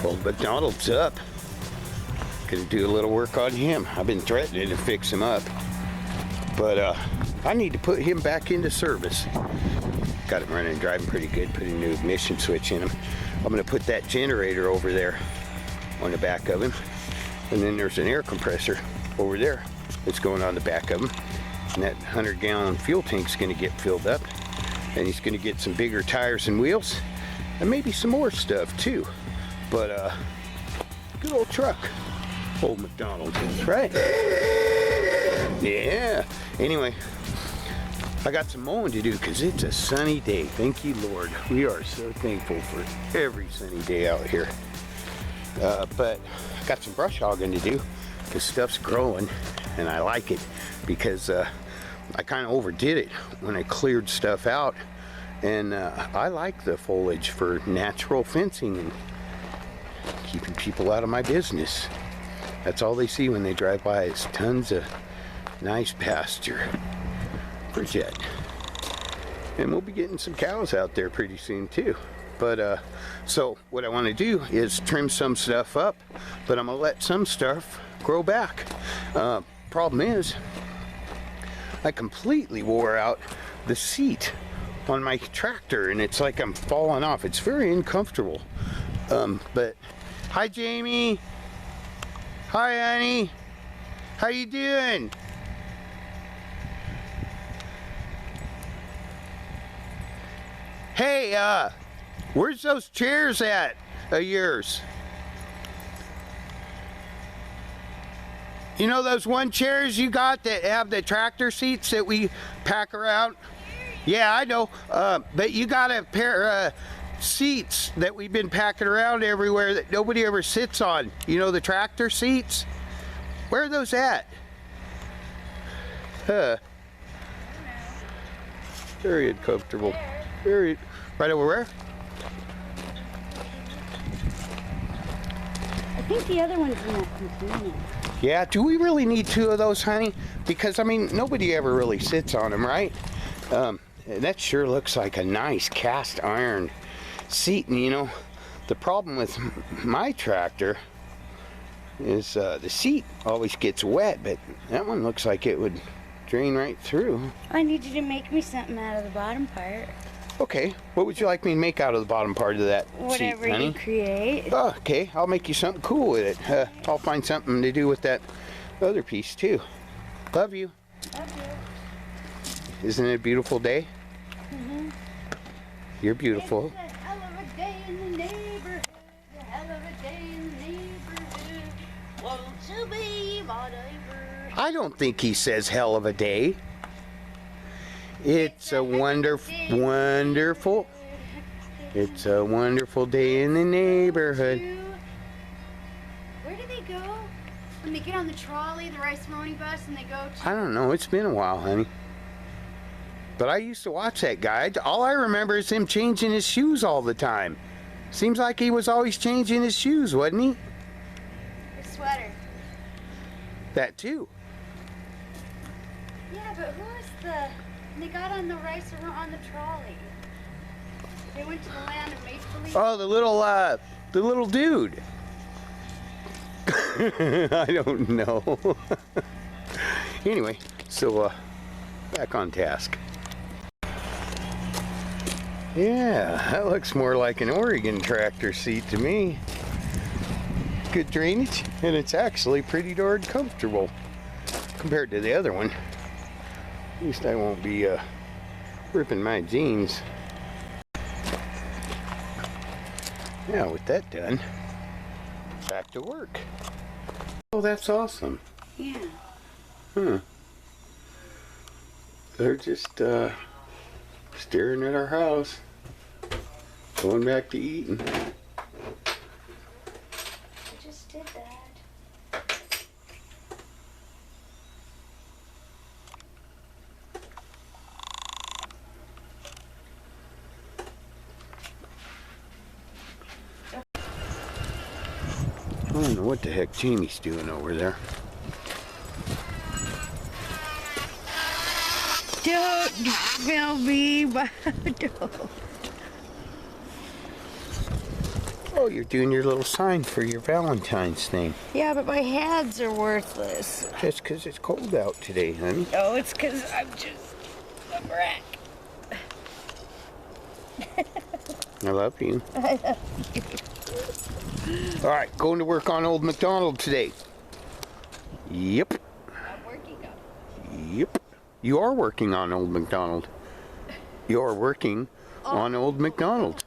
Old McDonald's up. Gonna do a little work on him. I've been threatening to fix him up, but I need to put him back into service. Got him running and driving pretty good. Put a new ignition switch in him. I'm gonna put that generator over there on the back of him, and then there's an air compressor over there that's going on the back of him, and that 100-gallon fuel tank's gonna get filled up, and he's gonna get some bigger tires and wheels, and maybe some more stuff too. But good old truck. Old McDonald's, right? Yeah. Anyway, I got some mowing to do because it's a sunny day. Thank you, Lord. We are so thankful for every sunny day out here. But I got some brush hogging to do because stuff's growing, and I like it because I kind of overdid it when I cleared stuff out, and I like the foliage for natural fencing and keeping people out of my business. That's all they see when they drive by is tons of nice pasture for Jet. And we'll be getting some cows out there pretty soon too. But so what I want to do is trim some stuff up, but I'm gonna let some stuff grow back. Problem is, I completely wore out the seat on my tractor, and it's like I'm falling off. It's very uncomfortable. But hi, Jamie. Hi, Annie. How you doing? Hey, where's those chairs at of yours? You know those one chairs you got that have the tractor seats that we pack around? Yeah, I know. But you got a pair of seats that we've been packing around everywhere that nobody ever sits on. You know, the tractor seats? Where are those at? Huh. Very uncomfortable. Very. Right over where? I think the other one's in that container. Yeah, do we really need two of those, honey? Because, I mean, nobody ever really sits on them, right? That sure looks like a nice cast iron seat. And, you know, the problem with my tractor is the seat always gets wet, but that one looks like it would drain right through. I need you to make me something out of the bottom part. Okay, what would you like me to make out of the bottom part of that Whatever seat, honey? you create. Oh, okay, I'll make you something cool with it. I'll find something to do with that other piece too. Love you. Love you. Isn't it a beautiful day? Mm-hmm. You're beautiful. It's a hell of a day in the neighborhood. A hell of a day in the neighborhood. Won't you be my neighbor? I don't think he says hell of a day. It's a wonderful it's a wonderful day in the neighborhood. Where do they go? When they get on the trolley, the rice mowing bus, and they go to... I don't know, it's been a while, honey. But I used to watch that guy. All I remember is him changing his shoes all the time. Seems like he was always changing his shoes, wasn't he? His sweater. That too. Yeah, but who was the... They got on the rice on the trolley. They went to the land of make-believe. Oh, the little dude. I don't know. Anyway, so back on task. Yeah, that looks more like an Oregon tractor seat to me. Good drainage, and it's actually pretty darn comfortable compared to the other one. At least I won't be ripping my jeans. Yeah, with that done, back to work. Oh, that's awesome. Yeah. Huh. They're just staring at our house, going back to eating. I just did that. I don't know what the heck Jamie's doing over there. Don't film me, but don't. Oh, you're doing your little sign for your Valentine's thing. Yeah, but my hands are worthless. Just 'cause it's cold out today, honey. No, it's because I'm just a wreck. I love you. I love you. All right, going to work on Old MacDonald today. Yep. I'm working on it. Yep. You are working on Old MacDonald. You're working on Old MacDonald.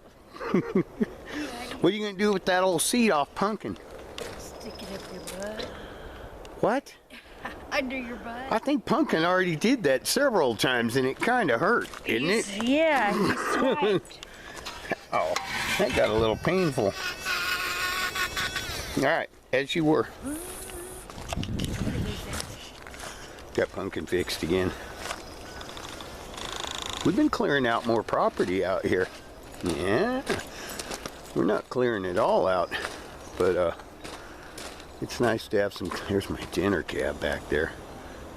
What are you going to do with that old seed off pumpkin? Stick it up your butt. What? Under your butt. I think Pumpkin already did that several times and it kind of hurt, didn't it? Yeah, he swiped. Oh, that got a little painful. All right, as you were. Got Pumpkin fixed again. We've been clearing out more property out here. Yeah, we're not clearing it all out, but it's nice to have some. Here's my dinner cab back there,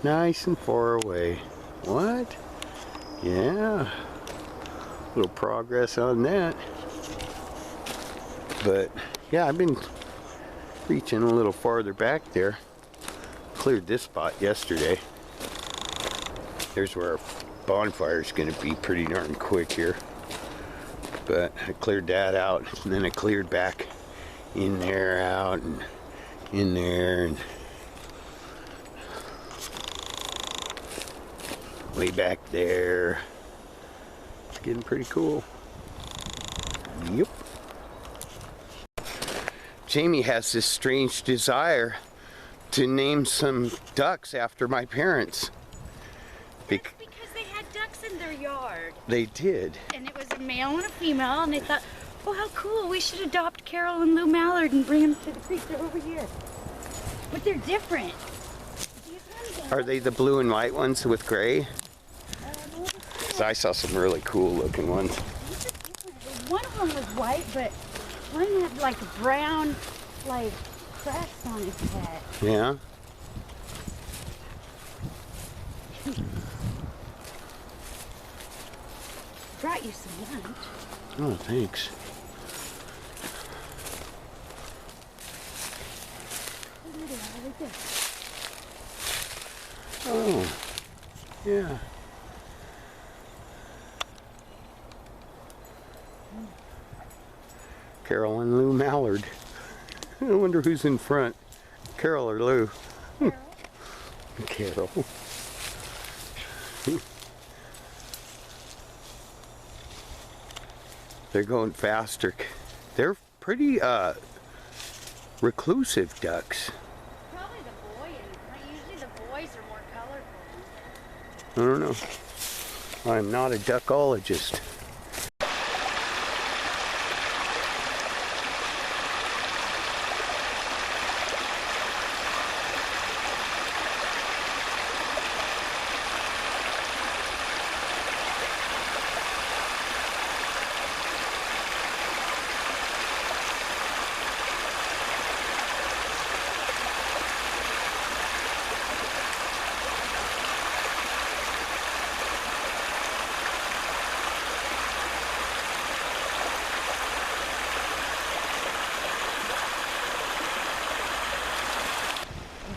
nice and far away. What? Yeah, a little progress on that. But yeah, I've been reaching a little farther back there. Cleared this spot yesterday. Here's where our bonfire is going to be pretty darn quick here. But I cleared that out, and then I cleared back in there, out, and in there, and way back there. It's getting pretty cool. Yep. Jamie has this strange desire to name some ducks after my parents. That's because they had ducks in their yard. They did. And it was a male and a female, and they thought, oh, how cool, we should adopt Carol and Lou Mallard and bring them to the creek. They're over here. But they're different. These ones Are they the blue and white ones with gray? So I saw some really cool looking ones. One of them was white, but one had like brown, like cracks on his head. Yeah. Brought you some lunch. Oh, thanks. Oh, yeah. Carol and Lou Mallard. I wonder who's in front, Carol or Lou. Carol. Carol. They're going faster. They're pretty reclusive ducks. Probably the boy, and usually the boys are more colorful. I don't know. I'm not a duckologist.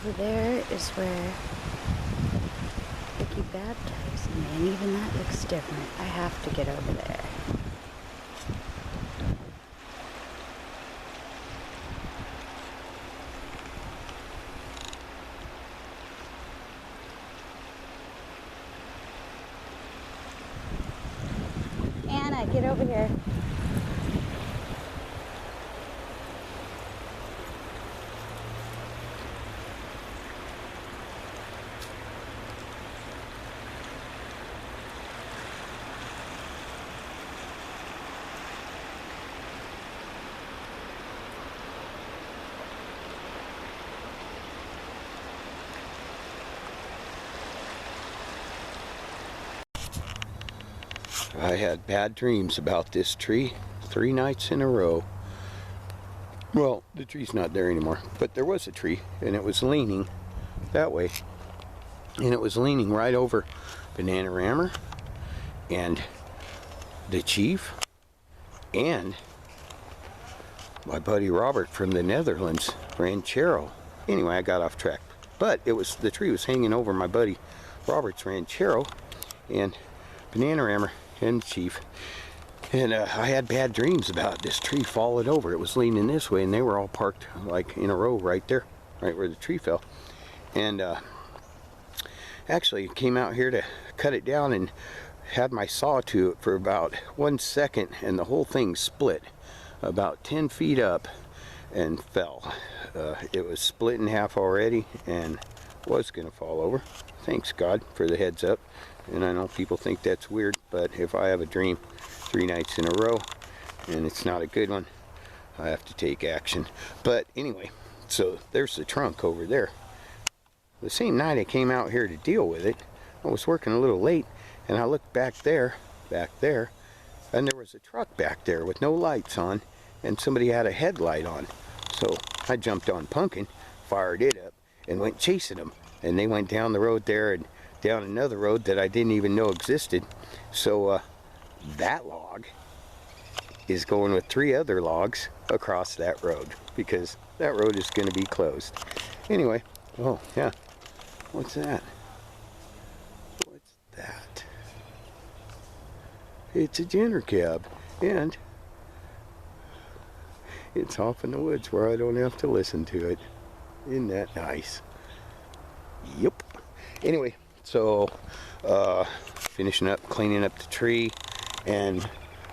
Over there is where they keep baptizing, and even that looks different. I have to get over there. Anna, get over here. I had bad dreams about this tree 3 nights in a row. Well, the tree's not there anymore, but there was a tree, and it was leaning that way. And it was leaning right over Bananarammer and the chief and my buddy Robert from the Netherlands, ranchero. Anyway, I got off track. But the tree was hanging over my buddy Robert's ranchero and Bananarama and Chief. And I had bad dreams about this tree falling over. It was leaning this way, and they were all parked like in a row right there, right where the tree fell. And actually came out here to cut it down and had my saw to it for about 1 second, and the whole thing split about 10 feet up and fell. It was split in half already and was gonna fall over. Thanks God for the heads up. And I know people think that's weird, but if I have a dream 3 nights in a row and it's not a good one, I have to take action. But anyway, so there's the trunk over there. The same night I came out here to deal with it, I was working a little late, and I looked back there, and there was a truck back there with no lights on, and somebody had a headlight on. So I jumped on Pumpkin, fired it up, and went chasing them. And they went down the road there and down another road that I didn't even know existed. So that log is going with 3 other logs across that road, because that road is going to be closed. Anyway, oh yeah, what's that? What's that? It's a Jenner cab, and it's off in the woods where I don't have to listen to it. Isn't that nice? Yep. Anyway, so finishing up, cleaning up the tree, and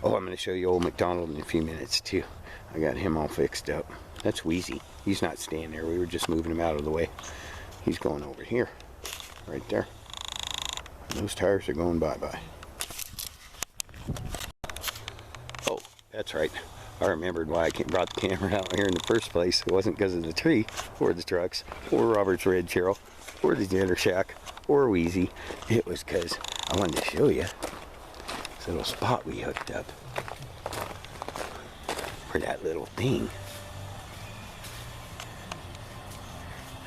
oh, I'm going to show you old McDonald in a few minutes too. I got him all fixed up. That's Wheezy. He's not staying there. We were just moving him out of the way. He's going over here, right there. And those tires are going bye-bye. Oh, that's right. I remembered why I brought the camera out here in the first place. It wasn't because of the tree, or the trucks, or Robert's Red Cheryl, or the Jenner Shack, or Wheezy. It was because I wanted to show you this little spot we hooked up for that little thing.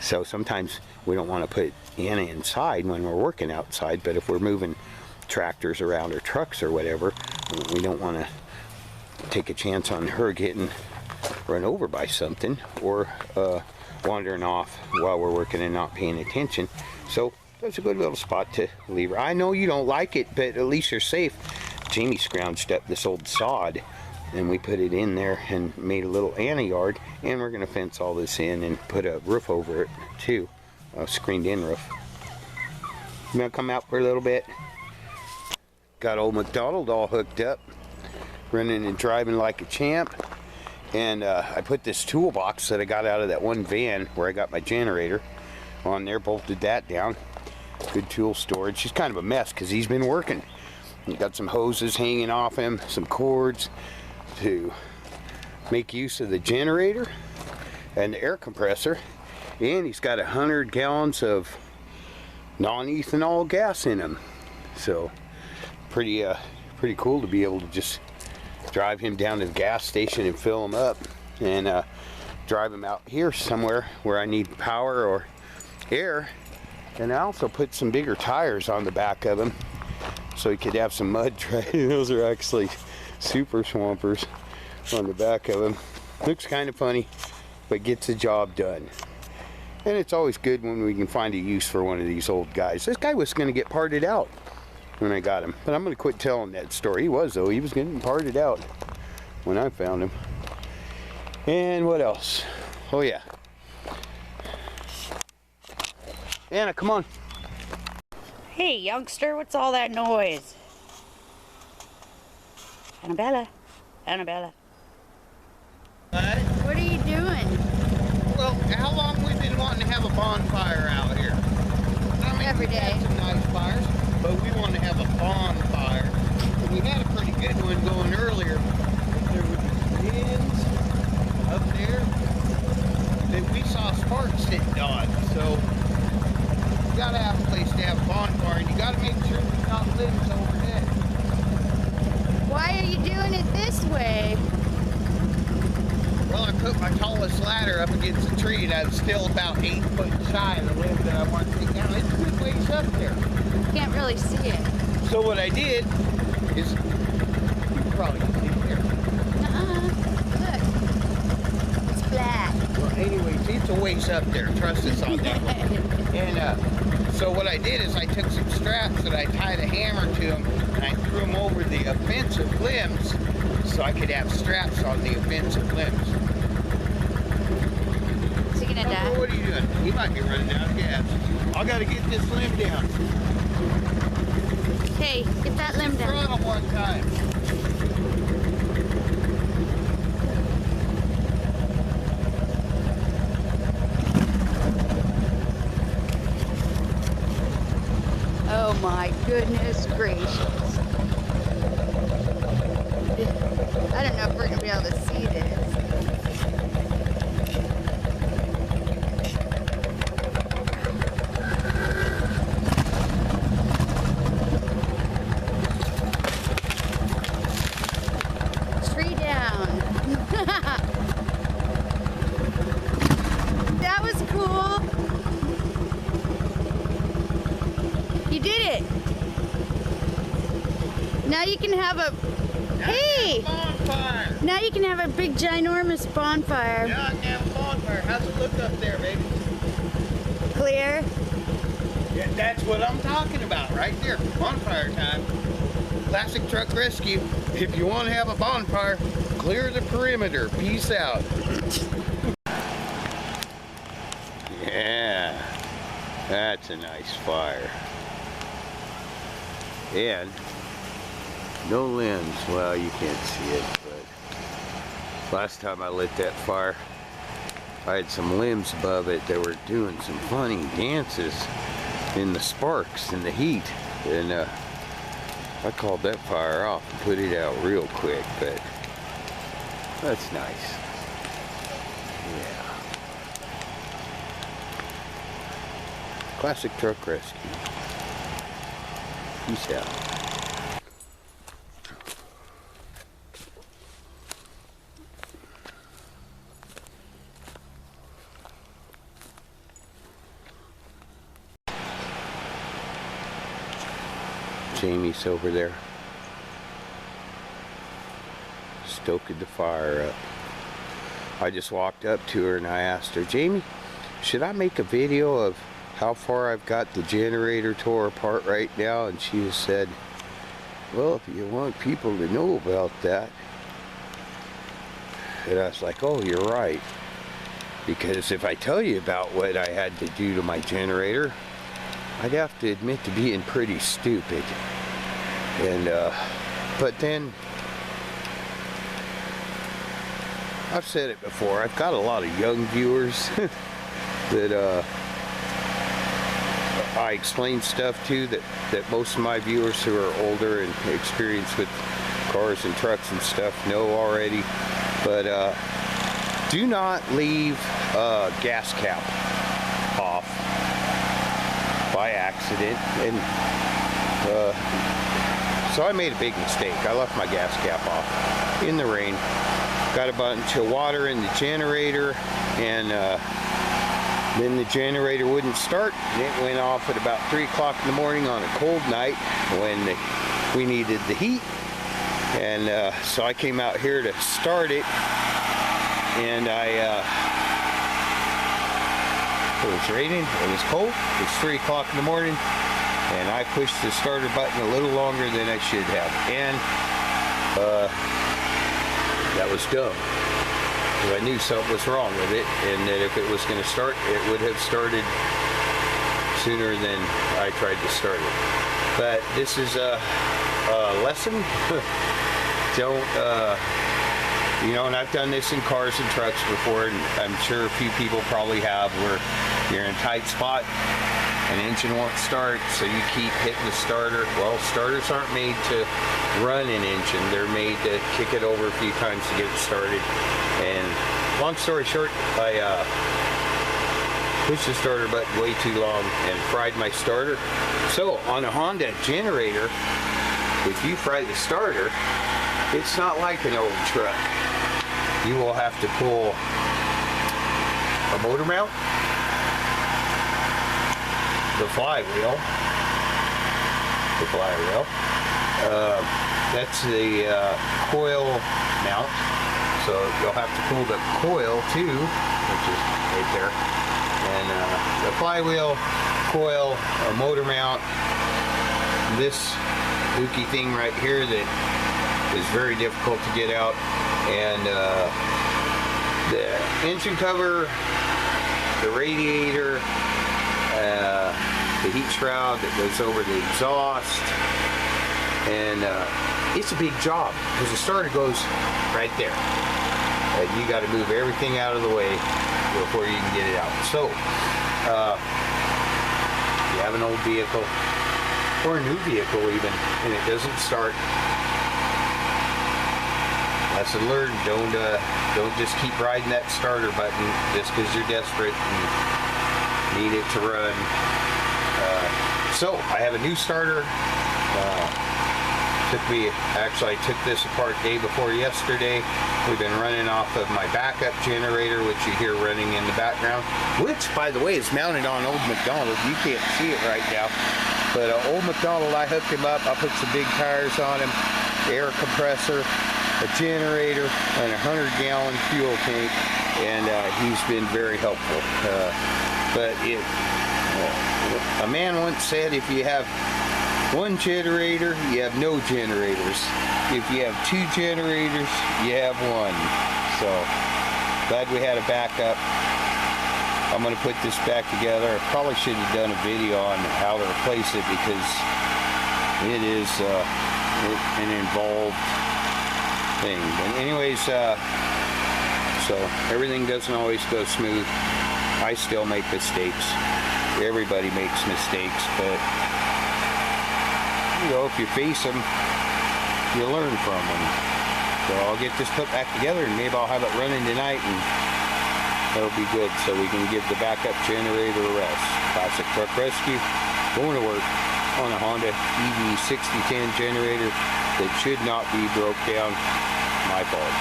So sometimes we don't want to put Anna inside when we're working outside, but if we're moving tractors around or trucks or whatever, we don't want to take a chance on her getting run over by something or wandering off while we're working and not paying attention. So that's a good little spot to leave her. I know you don't like it, but at least you're safe. Jamie scrounged up this old sod and we put it in there and made a little Anna yard, and we're going to fence all this in and put a roof over it too, a screened in roof. You want to come out for a little bit? Got old McDonald all hooked up, running and driving like a champ. And I put this toolbox that I got out of that one van where I got my generator on there, bolted that down. Good tool storage. He's kind of a mess because he's been working. He got some hoses hanging off him, some cords to make use of the generator and the air compressor. And he's got 100 gallons of non-ethanol gas in him. So pretty cool to be able to just drive him down to the gas station and fill him up, and drive him out here somewhere where I need power or air. And I also put some bigger tires on the back of him so he could have some mud track. Those are actually super swampers on the back of him. Looks kind of funny, but gets the job done. And it's always good when we can find a use for one of these old guys. This guy was going to get parted out when I got him, but I'm going to quit telling that story. He was, though. He was getting parted out when I found him. And what else? Oh yeah, Anna, come on. Hey, youngster, what's all that noise? Annabella. Annabella. What are you doing? Well, how long we been wanting to have a bonfire out here? I mean, Every day. We had some nice fires, but we wanted to have a bonfire. And we had a pretty good one going earlier. There were these pins up there that we saw sparks hitting on. So you gotta have a place to have a bonfire, and you gotta make sure there's not limbs overhead. Why are you doing it this way? Well, I put my tallest ladder up against the tree, and I was still about 8 foot shy of the limb that I wanted to take down. It's a good ways up there. Can't really see it. So what I did is, you probably can see it here. Look. a ways up there. Trust us on that one. And so what I did is I took some straps and I tied a hammer to them and I threw them over the offensive limbs so I could have straps on the offensive limbs. Is he gonna die? What are you doing? He might be running out of gas. I gotta get this limb down. Hey, get that limb down. Throttle one time. Oh my goodness gracious. I don't know if we're gonna be able to see this. Tree down. That was cool. You did it. Now you can have a, hey! Bonfire. Now you can have a big ginormous bonfire. Yeah, I can have a bonfire. How's it look up there, baby? Clear. Yeah, that's what I'm talking about right there. Bonfire time. Classic truck rescue. If you want to have a bonfire, clear the perimeter. Peace out. Yeah, that's a nice fire. And no limbs. Well, you can't see it, but last time I lit that fire, I had some limbs above it that were doing some funny dances in the sparks and the heat, and I called that fire off and put it out real quick, but that's nice. Yeah. Classic truck rescue. Peace out. Jamie's over there stoking the fire up. I just walked up to her and I asked her, Jamie, should I make a video of how far I've got the generator tore apart right now? And she just said, well, if you want people to know about that. And I was like, oh, you're right. Because if I tell you about what I had to do to my generator, I'd have to admit to being pretty stupid. And but then I've said it before, I've got a lot of young viewers that I explain stuff to that most of my viewers who are older and experienced with cars and trucks and stuff know already. But do not leave a gas cap off by accident. And so I made a big mistake. I left my gas cap off in the rain. Got a bunch of water in the generator, and then the generator wouldn't start, and it went off at about 3 o'clock in the morning on a cold night when we needed the heat. And so I came out here to start it, and it was raining, it was cold, it was 3 o'clock in the morning, and I pushed the starter button a little longer than I should have, and that was dumb. Because I knew something was wrong with it, and that if it was going to start, it would have started sooner than I tried to start it. But this is a lesson. Don't, you know, and I've done this in cars and trucks before, and I'm sure a few people probably have, where you're in a tight spot, an engine won't start, so you keep hitting the starter. Well, starters aren't made to run an engine. They're made to kick it over a few times to get it started. And long story short, I pushed the starter button way too long and fried my starter. So on a Honda generator, if you fry the starter, it's not like an old truck. You will have to pull a motor mount, the flywheel, that's the coil mount. So you'll have to pull the coil too, which is right there. And the flywheel, coil, a motor mount, this dookie thing right here that is very difficult to get out, and the engine cover, the radiator, the heat shroud that goes over the exhaust, and it's a big job because the starter goes right there, and you got to move everything out of the way before you can get it out. So you have an old vehicle or a new vehicle even, and it doesn't start, lesson learned, don't just keep riding that starter button just because you're desperate and need it to run. So I have a new starter. I took this apart day before yesterday. We've been running off of my backup generator, which you hear running in the background, which, by the way, is mounted on old McDonald. You can't see it right now, but old McDonald, I hooked him up. I put some big tires on him, air compressor, a generator, and a 100-gallon fuel tank, and he's been very helpful. But a man once said, if you have one generator, you have no generators. If you have two generators, you have one. So glad we had a backup. I'm going to put this back together. I probably should have done a video on how to replace it because it is an involved thing. But anyways, so everything doesn't always go smooth. I still make mistakes. Everybody makes mistakes, but you know, if you face them, you learn from them. So I'll get this put back together, and maybe I'll have it running tonight, and that'll be good. So we can give the backup generator a rest. Classic Truck Rescue, going to work on a Honda EV 6010 generator that should not be broke down. My fault.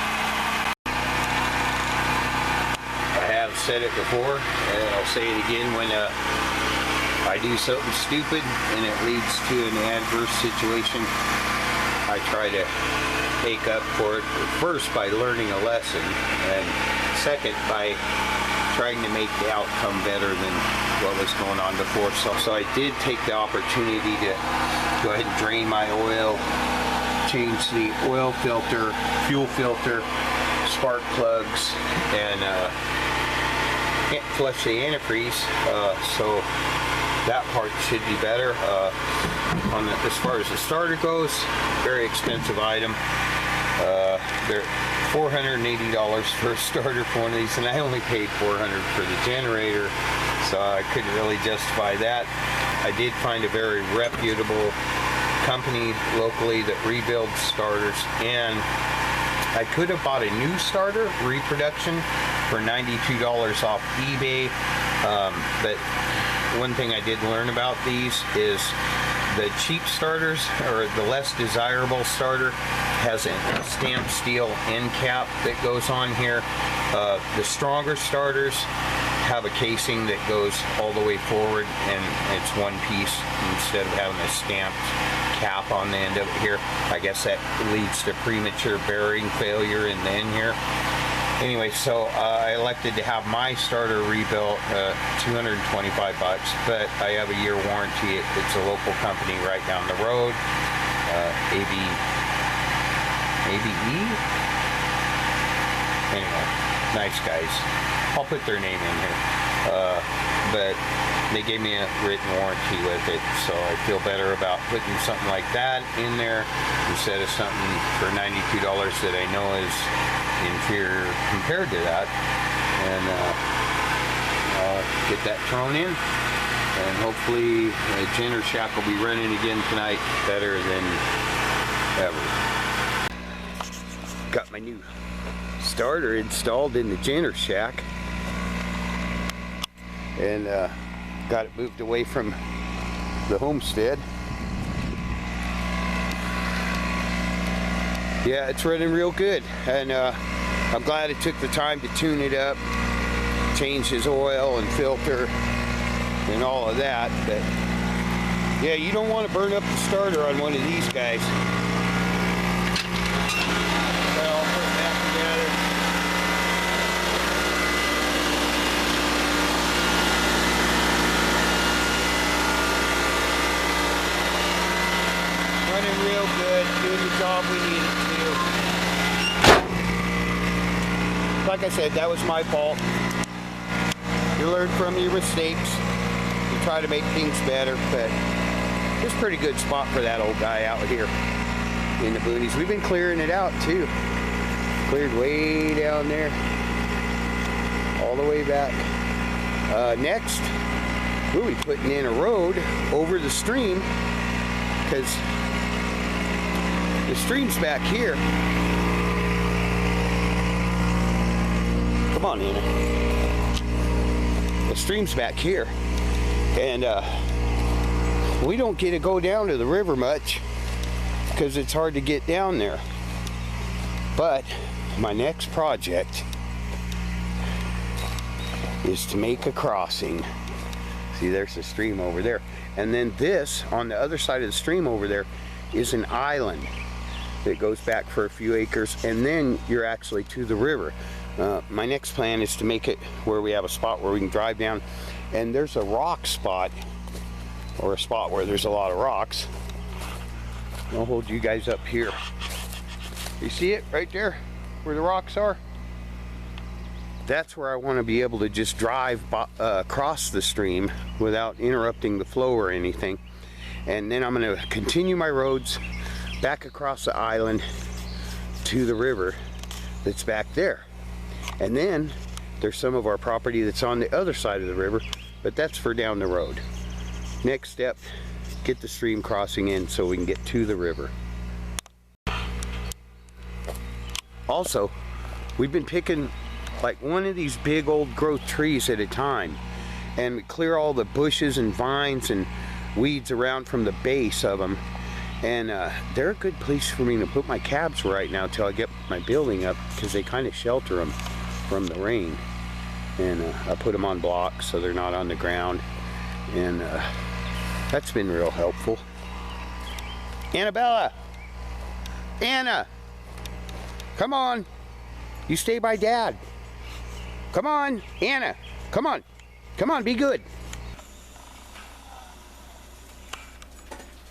I have said it before, and I'll say it again when I do something stupid and it leads to an adverse situation. I try to make up for it, first by learning a lesson, and second by trying to make the outcome better than what was going on before. So I did take the opportunity to go ahead and drain my oil, change the oil filter, fuel filter, spark plugs, and flush the antifreeze. So that part should be better. As far as the starter goes, very expensive item. They're $480 for a starter for one of these, and I only paid $400 for the generator, so I couldn't really justify that. I did find a very reputable company locally that rebuilds starters, and I could have bought a new starter, reproduction, for $92 off eBay, but one thing I did learn about these is the cheap starters, or the less desirable starter, has a stamped steel end cap that goes on here. The stronger starters have a casing that goes all the way forward, and it's one piece instead of having a stamped cap on the end of it here. I guess that leads to premature bearing failure in the end here. Anyway, so I elected to have my starter rebuilt, $225, but I have a year warranty. It's a local company right down the road, ABE? Anyway, nice guys. I'll put their name in here. But they gave me a written warranty with it, so I feel better about putting something like that in there instead of something for $92 that I know is inferior compared to that. And I'll get that thrown in, and hopefully the Jenner shack will be running again tonight better than ever. Got my new starter installed in the Jenner shack, and got it moved away from the homestead. Yeah, it's running real good, and I'm glad I took the time to tune it up, change his oil and filter and all of that. But yeah, you don't want to burn up the starter on one of these guys. So I'll put it back together. doing real good, doing the job we needed to. Like I said, that was my fault. You learn from your mistakes. You try to make things better, but it's a pretty good spot for that old guy out here in the boonies. We've been clearing it out too. Cleared way down there, all the way back. Next, we'll be putting in a road over the stream, because the stream's back here. Come on, Anna. The stream's back here, and we don't get to go down to the river much because it's hard to get down there. But my next project is to make a crossing. See, there's the stream over there. And then this, on the other side of the stream over there, is an island that goes back for a few acres, and then you're actually to the river. My next plan is to make it where we have a spot where we can drive down, and there's a rock spot, or a spot where there's a lot of rocks. I'll hold you guys up here. You see it right there, where the rocks are? That's where I want to be able to just drive across the stream without interrupting the flow or anything. And then I'm going to continue my roads back across the island to the river that's back there. And then there's some of our property that's on the other side of the river, but that's for down the road. Next step, get the stream crossing in so we can get to the river. Also, we've been picking like one of these big old growth trees at a time, and we clear all the bushes and vines and weeds around from the base of them. And they're a good place for me to put my cabs right now till I get my building up, because they kind of shelter them from the rain. And I put them on blocks so they're not on the ground, and that's been real helpful. Annabella! Anna! Come on! You stay by Dad. Come on, Anna! Come on! Come on, be good!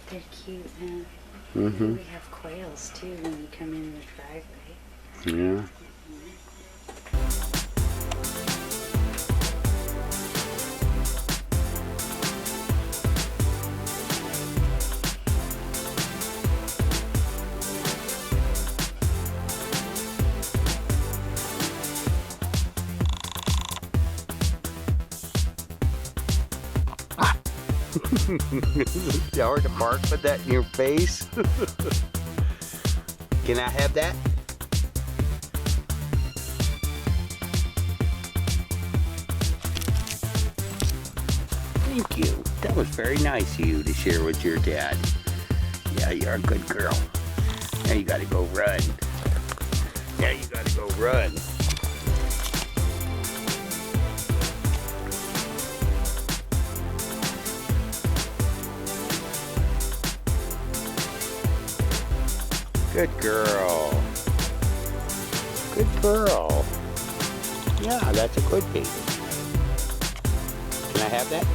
They're cute, man. Mm-hmm. We have quails too when you come in the driveway. Yeah. It's hard to bark with that in your face. Can I have that? Thank you. That was very nice of you to share with your dad. Yeah, you're a good girl. Now you gotta go run. Now you gotta go run. Good girl. Good girl. Yeah, that's a good baby. Can I have that?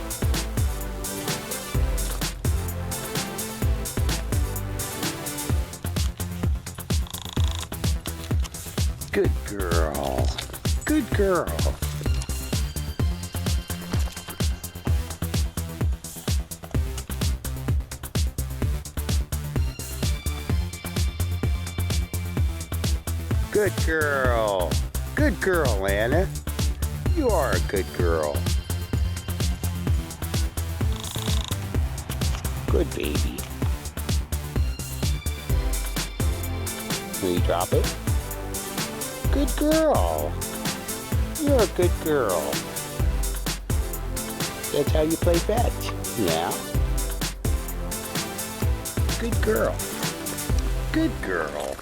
Good girl. Good girl. Good girl. Good girl, Anna. You are a good girl. Good baby. Will you drop it? Good girl. You're a good girl. That's how you play fetch. Yeah. Good girl. Good girl.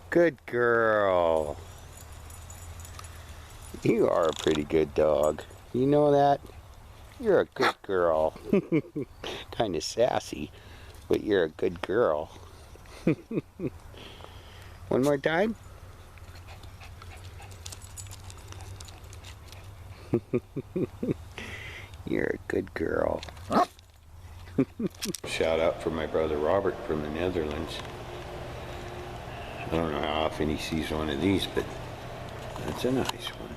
Good girl. You are a pretty good dog. You know that? You're a good girl. Kind of sassy, but you're a good girl. One more time. You're a good girl. Shout out for my brother Robert from the Netherlands. I don't know how often he sees one of these, but that's a nice one.